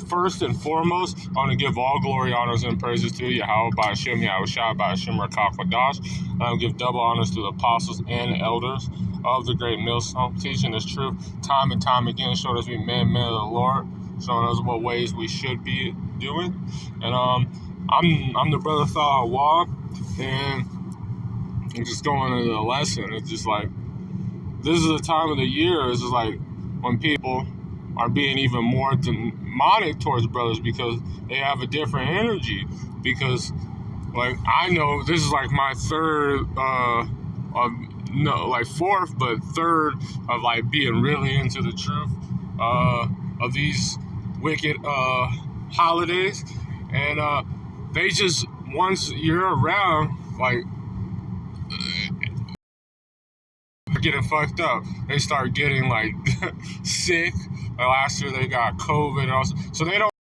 First and foremost, I want to give all glory, honors, and praises to Yahweh Ba'Shem, Yahushua Ba'Shem, Rakakadash. I will give double honors to the apostles and elders of the great millstone, teaching this truth time and time again, showing us we men of the Lord, showing us what ways we should be doing. And I'm the brother thought I walk, and I'm just going into the lesson. It's just like, this is the time of the year. It's just like when people are being even more demonic towards brothers because they have a different energy. Because, like, I know this is like my fourth, but third of like being really into the truth of these wicked holidays, and they just, once you're around, like, getting fucked up. They start getting like sick. Last year they got COVID and all, so they don't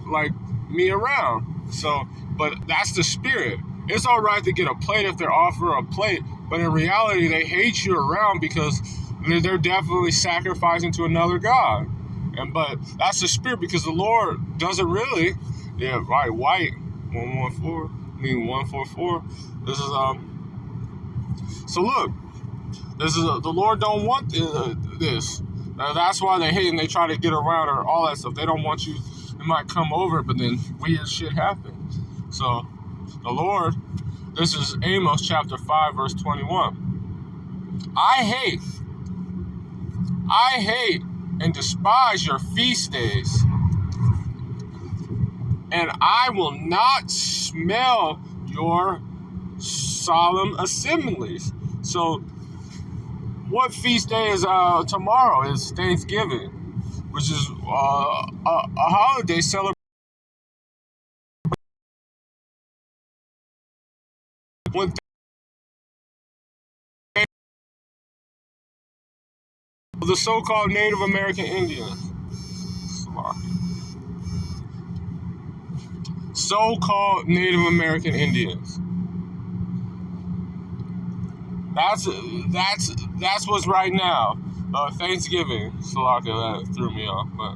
like me around. So, but that's the spirit. It's all right to get a plate if they're offered a plate, but in reality they hate you around because they're definitely sacrificing to another god. But that's the spirit, because the Lord doesn't really. Yeah, right. White 114. I mean 144. This is So look. This is the Lord don't want this. That's why they hate and they try to get around or all that stuff. They don't want you. It might come over, but then weird shit happens. So the Lord, this is Amos chapter 5 verse 21. I hate and despise your feast days, and I will not smell your solemn assemblies. So what feast day is tomorrow? Is Thanksgiving, which is a holiday celebration. The so-called Native American Indians. So-called Native American Indians. That's what's right now. Thanksgiving. Salaka, that threw me off. But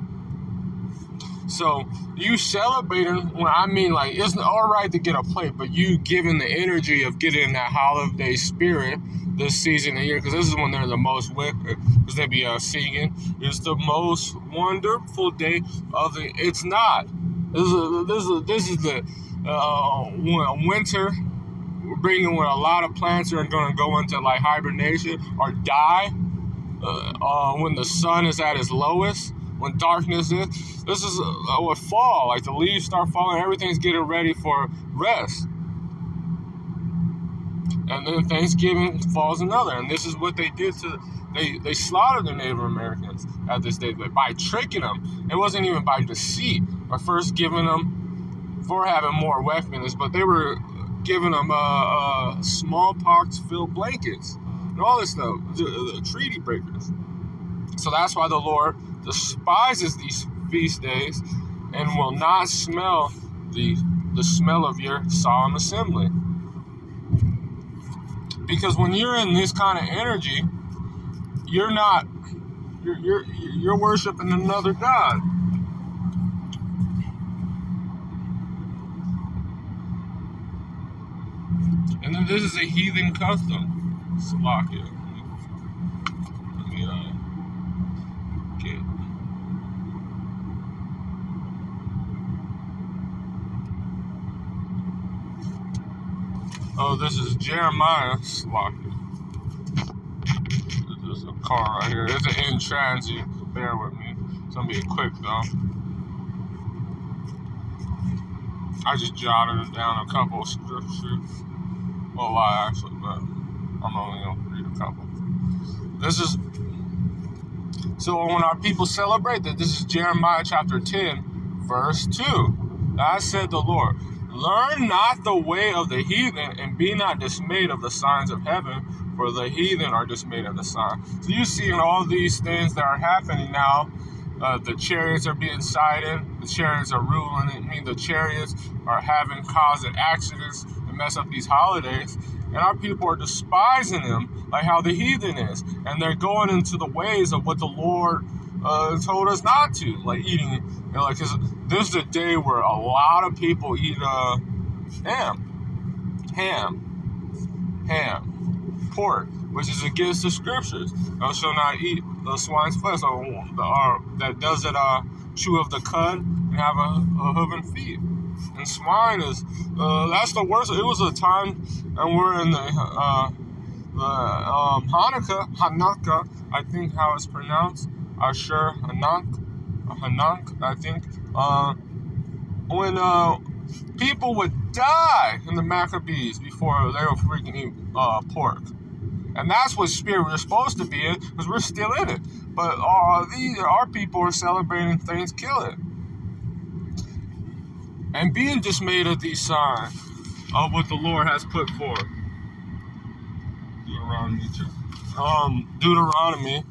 so you celebrating, when I mean, like, it's all right to get a plate, but you giving the energy of getting that holiday spirit this season of year, because this is when they're the most wicked, because they be singing. It's the most wonderful day of the. It's not. This is the winter. We're bringing when a lot of plants are going to go into like hibernation or die when the sun is at its lowest, when darkness is. This is what fall, like the leaves start falling, everything's getting ready for rest. And then Thanksgiving falls another, and this is what they did to. They slaughtered the Native Americans at this day by tricking them. It wasn't even by deceit, by first giving them for having more weapons, but they were giving them smallpox-filled blankets and all this stuff, the treaty breakers. So that's why the Lord despises these feast days and will not smell the smell of your solemn assembly. Because when you're in this kind of energy, you're worshiping another god. And then this is a heathen custom. Slovakia. Let me get. Oh, this is Jeremiah. Slovakia. There's a car right here. It's an in transit. Bear with me. It's gonna be quick though. I just jotted down a couple of scriptures. Well, a lot actually, but I'm only gonna read a couple. This is so when our people celebrate that. This is Jeremiah chapter 10, verse 2. I said the Lord, learn not the way of the heathen, and be not dismayed of the signs of heaven, for the heathen are dismayed at the sign. So you see in all these things that are happening now, the chariots are being sighted, the chariots are ruling. I mean, the chariots are having caused accidents to mess up these holidays. and our people are despising him like how the heathen is, and they're going into the ways of what the Lord told us not to, like eating, like, cause this is a day where a lot of people eat ham, pork, which is against the scriptures. Thou shalt not eat the swine's flesh, or that doesn't chew of the cud and have a hoof and feet. And swine is that's the worst. It was a time, and we're in the Hanukkah, I think how it's pronounced. Asher Hanak, I think. When people would die in the Maccabees before they were freaking eat pork. And that's what spirit we're supposed to be in, because we're still in it. But our people are celebrating things, kill it. And being dismayed at these signs of what the Lord has put forth. Deuteronomy.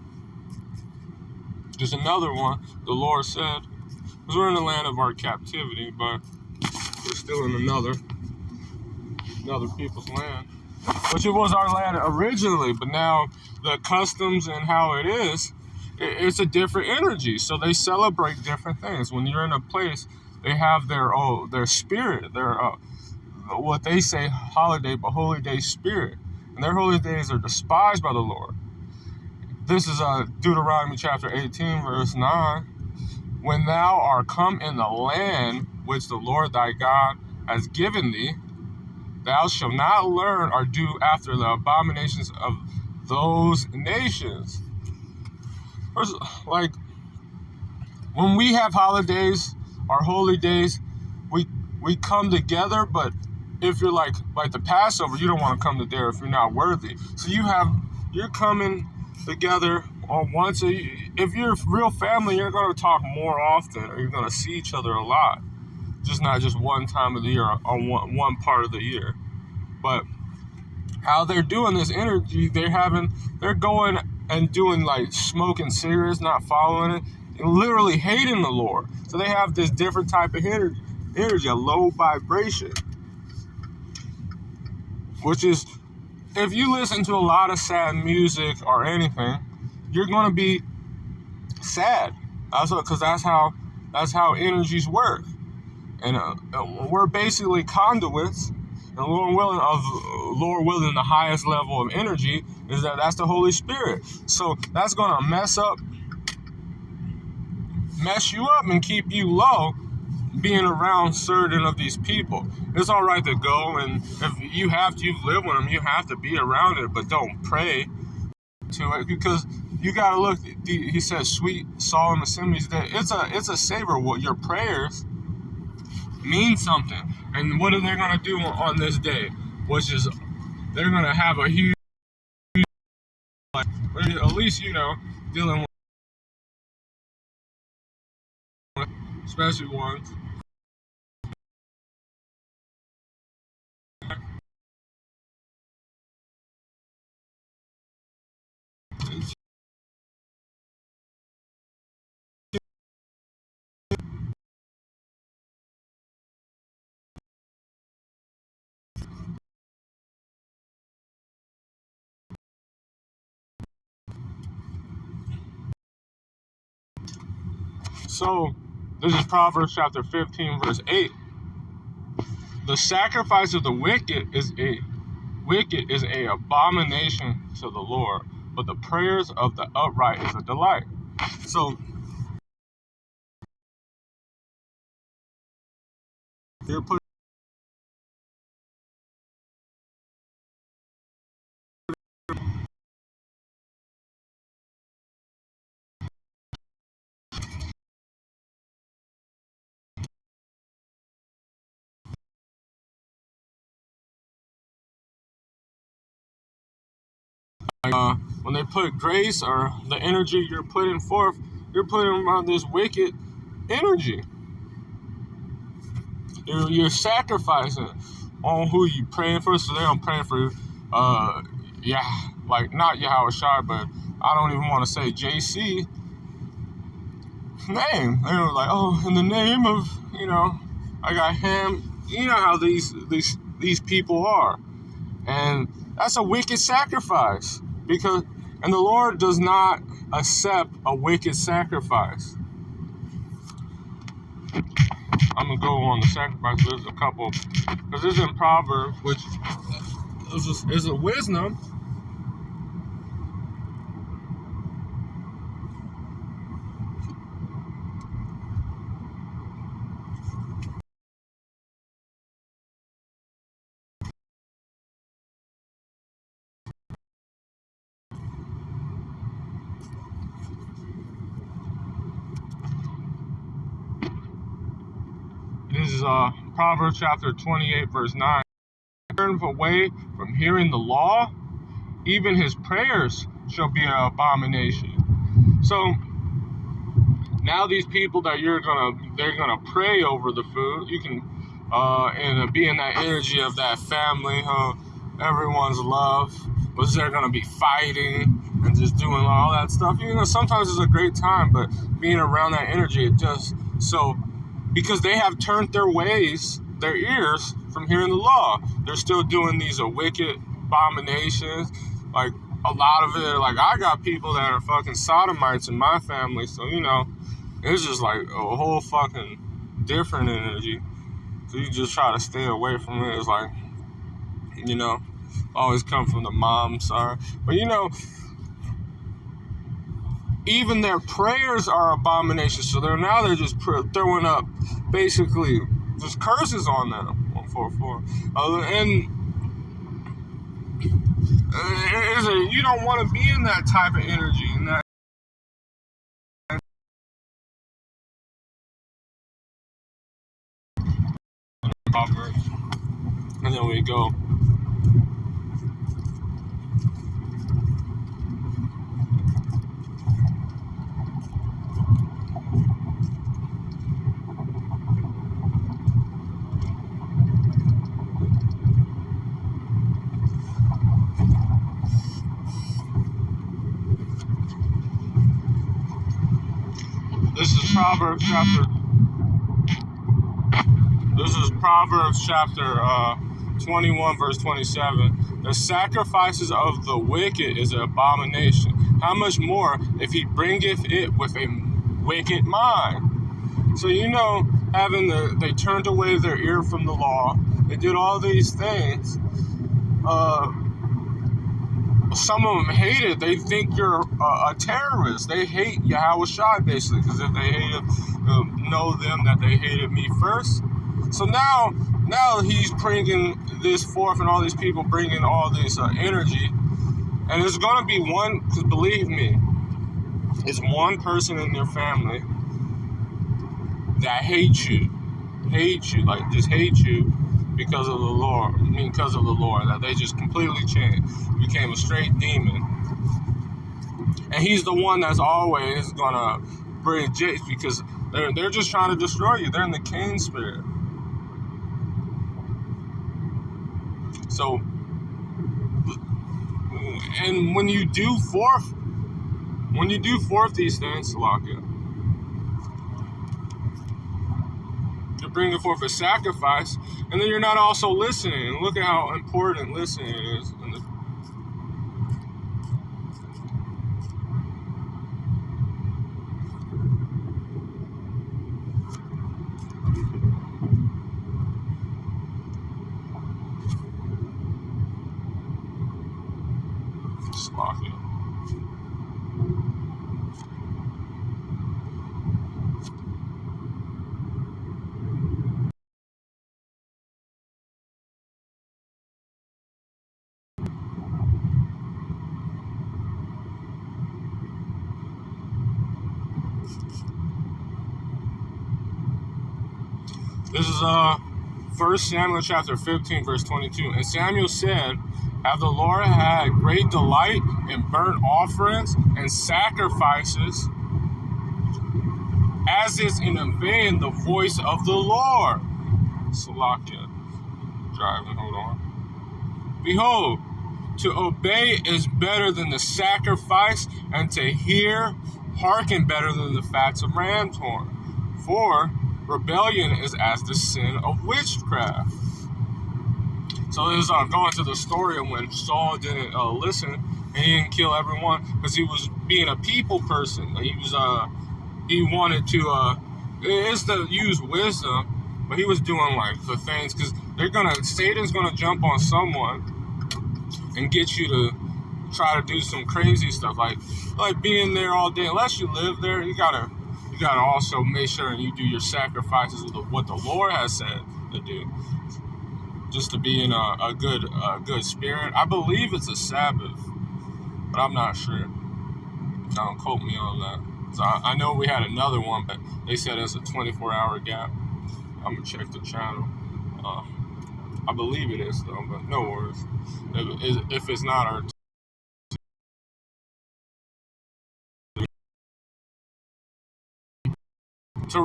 There's another one. The Lord said, because we're in the land of our captivity, but we're still in another people's land, which it was our land originally, but now the customs and how it is, it's a different energy. So they celebrate different things. When you're in a place, they have their spirit, their what they say holiday, but holy day spirit, and their holy days are despised by the Lord. This is Deuteronomy chapter 18, verse 9. When thou art come in the land which the Lord thy God has given thee, thou shalt not learn or do after the abominations of those nations. Like, when we have holidays, our holy days, we come together, but if you're like the Passover, you don't want to come to there if you're not worthy. So you're coming together on once if you're a real family, you're going to talk more often, or you're going to see each other a lot, just not just one time of the year or one part of the year. But how they're doing this energy, they're going and doing like smoking cigarettes, not following it, and literally hating the Lord. So they have this different type of energy, a low vibration, which is, if you listen to a lot of sad music or anything, you're going to be sad. Because that's how energies work. And we're basically conduits. And Lord willing, the highest level of energy is that's the Holy Spirit. So that's going to mess you up and keep you low, being around certain of these people. It's all right to go, and if you've lived with them, you have to be around it, but don't pray to it, because you got to look. He says, sweet solemn assemblies, that it's a savor. What your prayers mean something. And what are they going to do on this day? Which is, they're going to have a huge, at least, dealing with, especially ones. So, this is Proverbs chapter 15, verse 8. The sacrifice of the wicked is a abomination to the Lord, but the prayers of the upright is a delight. So, they're putting when they put grace or the energy you're putting forth, you're putting around this wicked energy. You're sacrificing on who you praying for. So they don't pray for, like not Yahweh Shai, but I don't even want to say JC name. They were like, oh, in the name of, I got him. You know how these people are. And That's a wicked sacrifice. And the Lord does not accept a wicked sacrifice. I'm gonna go on the sacrifice. There's a couple, because this is in Proverbs, which is a wisdom. This is Proverbs chapter 28, verse 9. Turn away from hearing the law, even his prayers shall be an abomination. So now these people that they're gonna pray over the food. You can and be in that energy of that family, everyone's love. Was they're gonna be fighting and just doing all that stuff. Sometimes it's a great time, but being around that energy, because they have turned their ears from hearing the law. They're still doing these wicked abominations. Like a lot of it, like I got people that are fucking sodomites in my family, so it's just like a whole fucking different energy. So you just try to stay away from it. It's like, always come from the mom, sorry. But even their prayers are abominations. So they're just throwing up basically just curses on them. 144. You don't want to be in that type of energy. And then we go. This is Proverbs chapter 21, verse 27. The sacrifices of the wicked is an abomination. How much more if he bringeth it with a wicked mind? So they turned away their ear from the law. They did all these things. Some of them hate it. They think you're a terrorist. They hate Yahweh Shai, basically, because if they hated, know them that they hated me first. So now he's bringing this forth, and all these people bringing all this energy, and there's gonna be one. Because believe me, it's one person in your family that hates you, like just hate you. Because of the Lord, that they just completely changed, became a straight demon. And he's the one that's always gonna bring Jace, because they're just trying to destroy you. They're in the Cain spirit. So, and when you do forth these things, Salakia, you're bringing forth a sacrifice, and then you're not also listening. And look at how important listening is. This is 1 Samuel chapter 15, verse 22. And Samuel said, have the Lord had great delight in burnt offerings and sacrifices, as is in obeying the voice of the Lord. Salakia. Driving, hold on. Behold, to obey is better than the sacrifice, and to hearken better than the fats of ram's horn. For rebellion is as the sin of witchcraft. So it was going to the story of when Saul didn't listen and he didn't kill everyone because he was being a people person. He wanted to it is to use wisdom, but he was doing like the things because Satan's gonna jump on someone and get you to try to do some crazy stuff like being there all day. Unless you live there, you gotta also make sure you do your sacrifices with what the Lord has said to do, just to be in a good spirit. I believe it's a Sabbath, but I'm not sure. Don't quote me on that. So I know we had another one, but they said it's a 24-hour gap. I'm gonna check the channel. I believe it is though, but no worries. If it's not, our to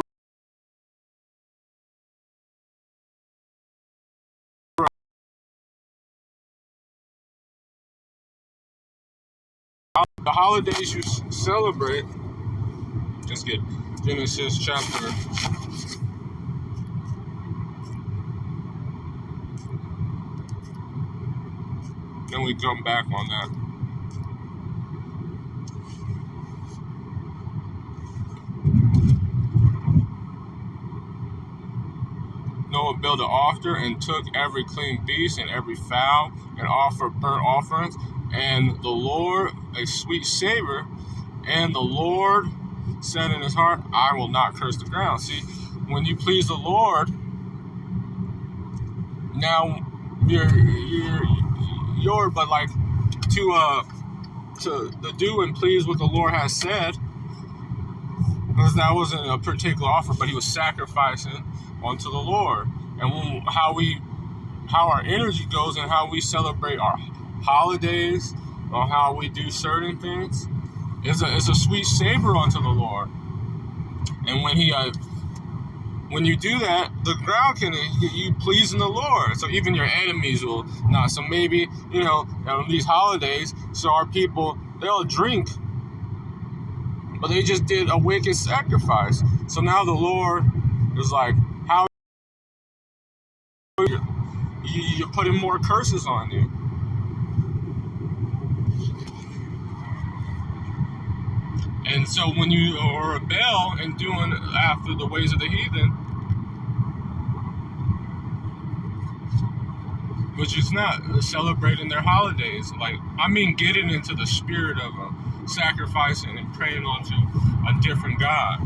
the holidays you celebrate. Just get Genesis chapter. Then we come back on that. Noah built an altar and took every clean beast and every fowl and offered burnt offerings, and the Lord a sweet savor. And the Lord said in his heart, I will not curse the ground. See, when you please the Lord, now you're but like to do and please what the Lord has said, because that wasn't a particular offer, but he was sacrificing unto the Lord. And how our energy goes and how we celebrate our holidays or how we do certain things is a sweet savor unto the Lord. And when you do that, the ground can you pleasing the Lord. So even your enemies will not. So maybe on these holidays, so our people they'll drink, but they just did a wicked sacrifice. So now the Lord is like, how you're putting more curses on you. And so when you rebel and doing after the ways of the heathen, which is not celebrating their holidays, getting into the spirit of sacrificing and praying onto a different God.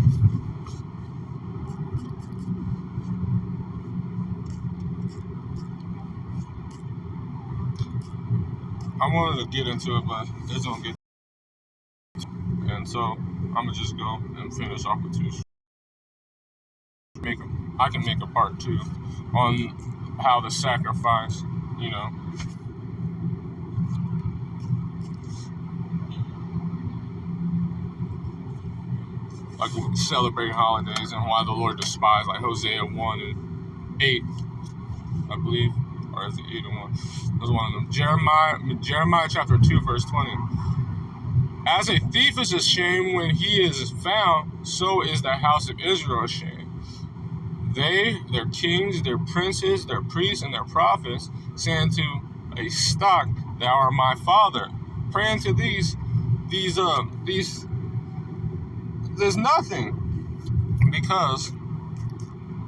I wanted to get into it, but it's gonna get. And so I'm gonna just go and finish off with two. I can make a part 2 on how the sacrifice, like celebrating holidays and why the Lord despised, like Hosea 1 and 8, I believe, or is it 8 and 1? That's one of them. Jeremiah chapter 2 verse 20. As a thief is ashamed when he is found, so is the house of Israel ashamed. They, their kings, their princes, their priests, and their prophets, saying to a stock, thou art my father. Praying to these, there's nothing. Because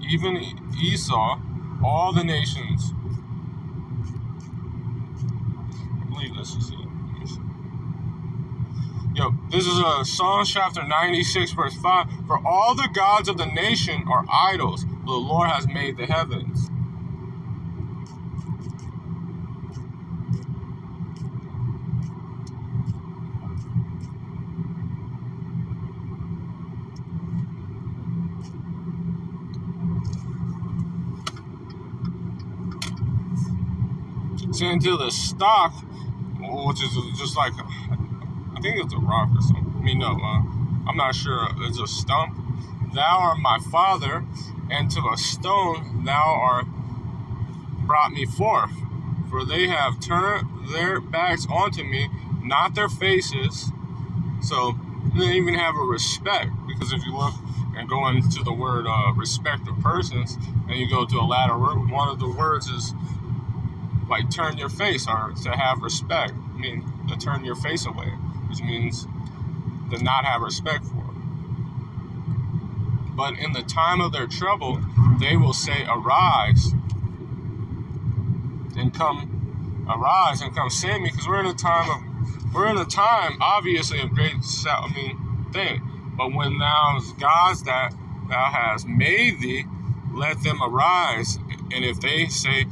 even Esau, all the nations, I believe this is it. This is Psalms chapter 96, verse 5. For all the gods of the nation are idols, but the Lord has made the heavens. Saying to the stock, which is just like, I think it's a rock or something. I'm not sure. It's a stump. Thou art my father, and to a stone thou art brought me forth. For they have turned their backs onto me, not their faces. So they didn't even have a respect. Because if you look and go into the word respect of persons, and you go to a latter word, one of the words is like turn your face, or to have respect. I mean, to turn your face away, which means to not have respect for. But in the time of their trouble, they will say, "Arise and come save me," because we're in a time, obviously, of great, thing. But when thou gods that thou hast made thee, let them arise, and if they say,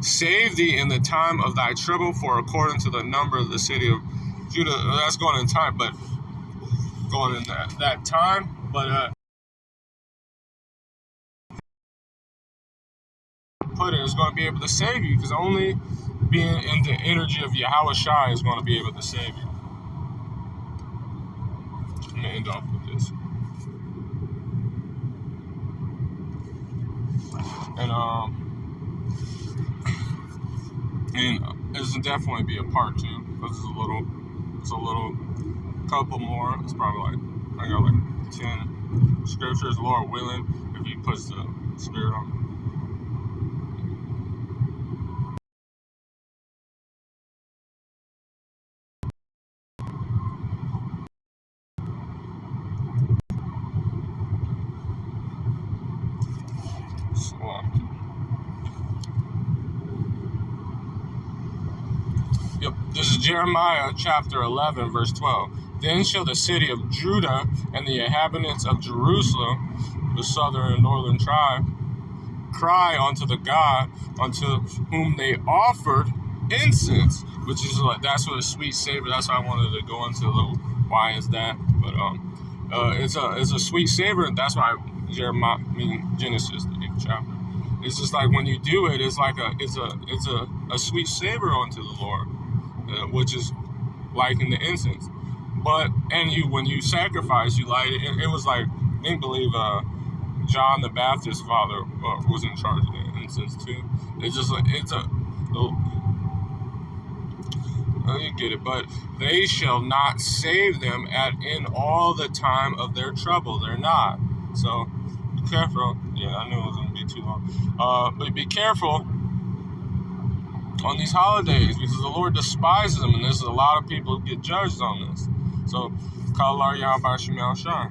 save thee in the time of thy trouble, for according to the number of the city of Judah. That's going in time, but going in that time, but put it is going to be able to save you, because only being in the energy of Yahweh Shai is going to be able to save you. I'm going to end off with this. And this will definitely be a part 2, because it's a little couple more. It's probably I got 10 scriptures, Lord willing, if He puts the Spirit on me. So, yep, this is Jeremiah chapter 11, verse 12. Then shall the city of Judah and the inhabitants of Jerusalem, the southern and northern tribe, cry unto the God unto whom they offered incense, which is that's what a sweet savor. That's why I wanted to go into a little why is that, but it's a sweet savor, and that's why Genesis, the 8th chapter. It's just like when you do it, it's like it's a sweet savor unto the Lord, which is like in the incense. But when you sacrifice, you light it. It was like I believe John the Baptist's father was in charge of the incense too. It's just like you get it. But they shall not save them in all the time of their trouble. They're not. So be careful. Yeah, I knew it was gonna be too long. But be careful on these holidays, because the Lord despises them, and there's a lot of people who get judged on this. So, Kal Yahweh Shai.